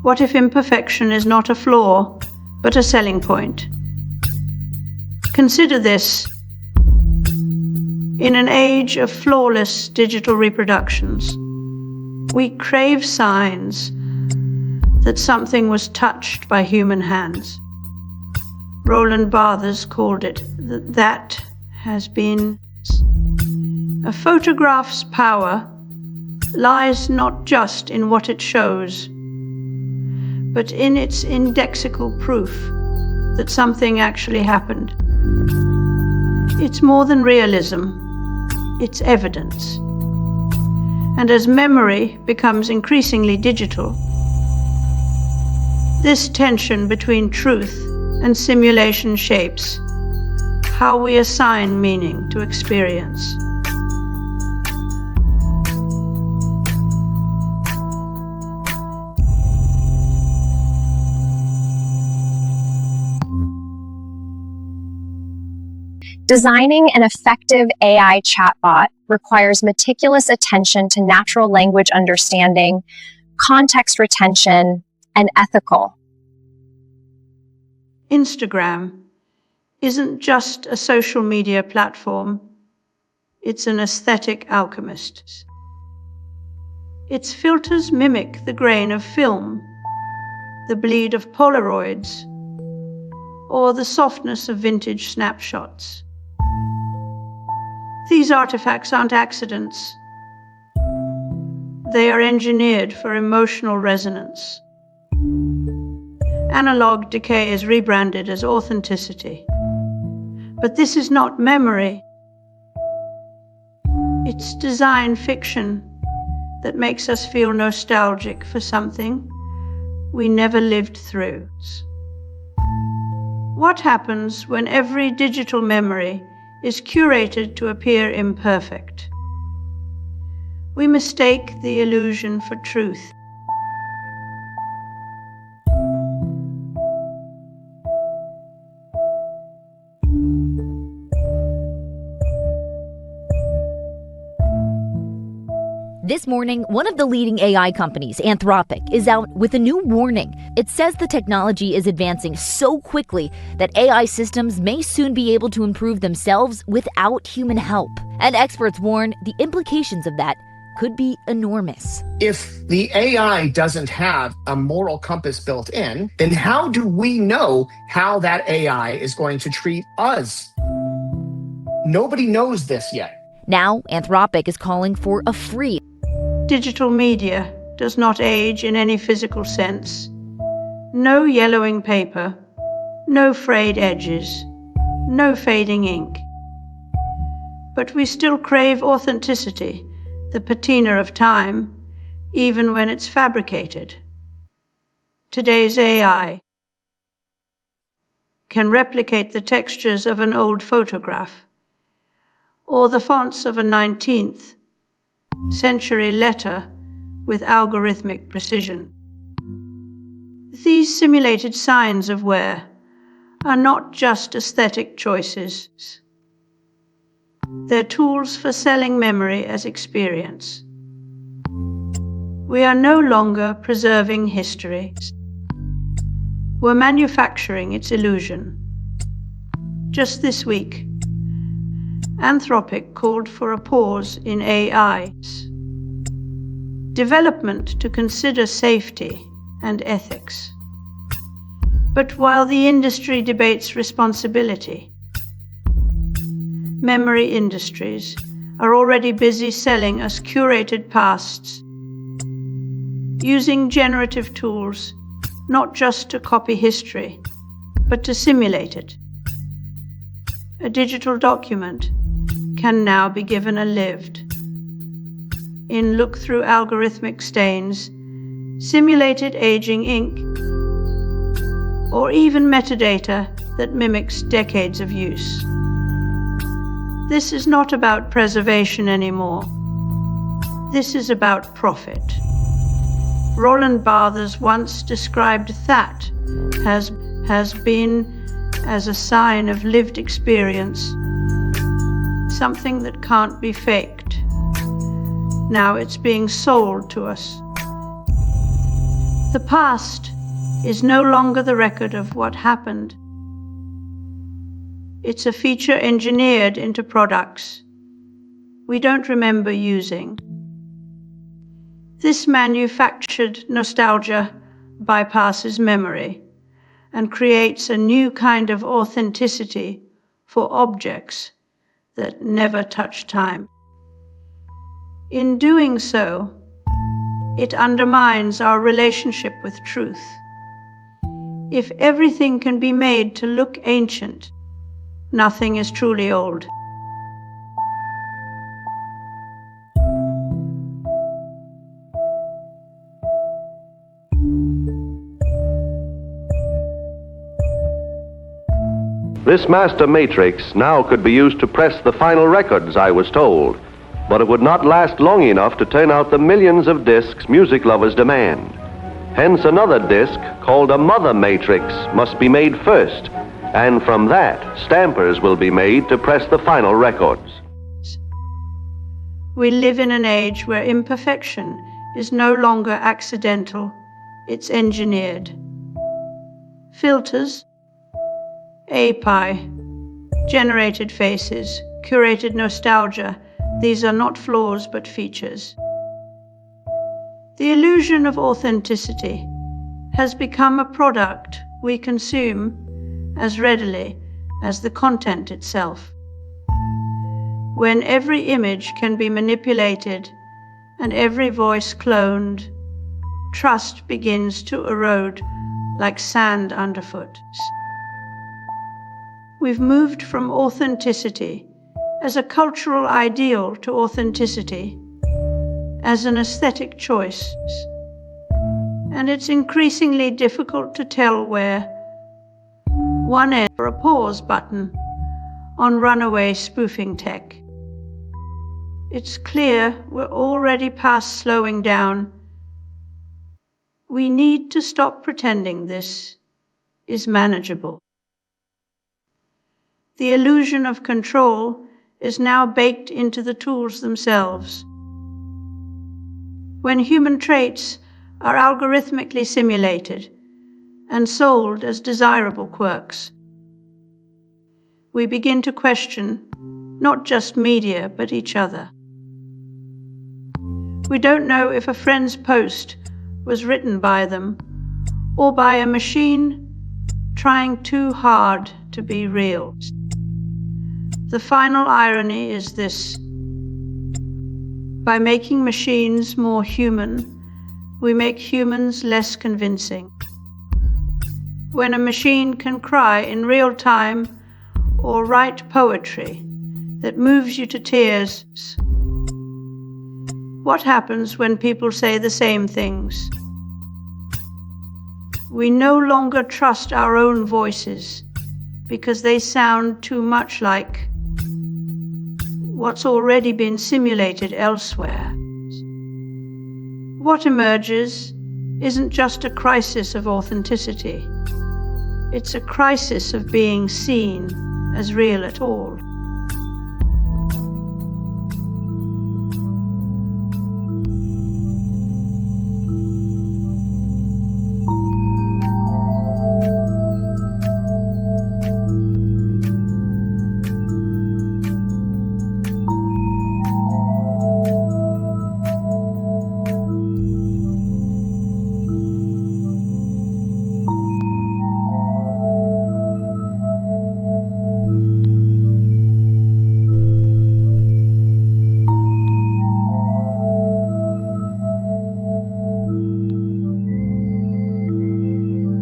What if imperfection is not a flaw, but a selling point? Consider this. In an age of flawless digital reproductions, we crave signs that something was touched by human hands. Roland Barthes called it that has been. A photograph's power lies not just in what it shows, but in its indexical proof that something actually happened. It's more than realism, it's evidence. And as memory becomes increasingly digital, this tension between truth and simulation shapes how we assign meaning to experience. Designing an effective AI chatbot requires meticulous attention to natural language understanding, context retention, and ethical. Instagram isn't just a social media platform, it's an aesthetic alchemist. Its filters mimic the grain of film, the bleed of Polaroids, or the softness of vintage snapshots. These artifacts aren't accidents. They are engineered for emotional resonance. Analog decay is rebranded as authenticity. But this is not memory. It's design fiction that makes us feel nostalgic for something we never lived through. What happens when every digital memory is curated to appear imperfect? We mistake the illusion for truth. This morning, one of the leading AI companies, Anthropic, is out with a new warning. It says the technology is advancing so quickly that AI systems may soon be able to improve themselves without human help. And experts warn the implications of that could be enormous. If the AI doesn't have a moral compass built in, then how do we know how that AI is going to treat us? Nobody knows this yet. Now, Anthropic is calling for a free. Digital media does not age in any physical sense. No yellowing paper, no frayed edges, no fading ink. But we still crave authenticity, the patina of time, even when it's fabricated. Today's AI can replicate the textures of an old photograph or the fonts of a 19th century letter with algorithmic precision. These simulated signs of wear are not just aesthetic choices. They're tools for selling memory as experience. We are no longer preserving history. We're manufacturing its illusion. Just this week, Anthropic called for a pause in AI's development to consider safety and ethics. But while the industry debates responsibility, memory industries are already busy selling us curated pasts, using generative tools not just to copy history, but to simulate it. A digital document can now be given a lived. In look-through algorithmic stains, simulated aging ink, or even metadata that mimics decades of use. This is not about preservation anymore. This is about profit. Roland Barthes once described that has been as a sign of lived experience, something that can't be faked. Now it's being sold to us. The past is no longer the record of what happened. It's a feature engineered into products we don't remember using. This manufactured nostalgia bypasses memory and creates a new kind of authenticity for objects that never touch time. In doing so, it undermines our relationship with truth. If everything can be made to look ancient, nothing is truly old. This master matrix now could be used to press the final records, I was told, but it would not last long enough to turn out the millions of discs music lovers demand. Hence another disc called a mother matrix must be made first, and from that, stampers will be made to press the final records. We live in an age where imperfection is no longer accidental, it's engineered. Filters, API, generated faces, curated nostalgia, these are not flaws but features. The illusion of authenticity has become a product we consume as readily as the content itself. When every image can be manipulated and every voice cloned, trust begins to erode like sand underfoot. We've moved from authenticity as a cultural ideal to authenticity as an aesthetic choice. And it's increasingly difficult to tell where one end or a pause button on runaway spoofing tech. It's clear we're already past slowing down. We need to stop pretending this is manageable. The illusion of control is now baked into the tools themselves. When human traits are algorithmically simulated and sold as desirable quirks, we begin to question not just media, but each other. We don't know if a friend's post was written by them or by a machine trying too hard to be real. The final irony is this: by making machines more human, we make humans less convincing. When a machine can cry in real time or write poetry that moves you to tears, what happens when people say the same things? We no longer trust our own voices because they sound too much like what's already been simulated elsewhere. What emerges isn't just a crisis of authenticity. It's a crisis of being seen as real at all.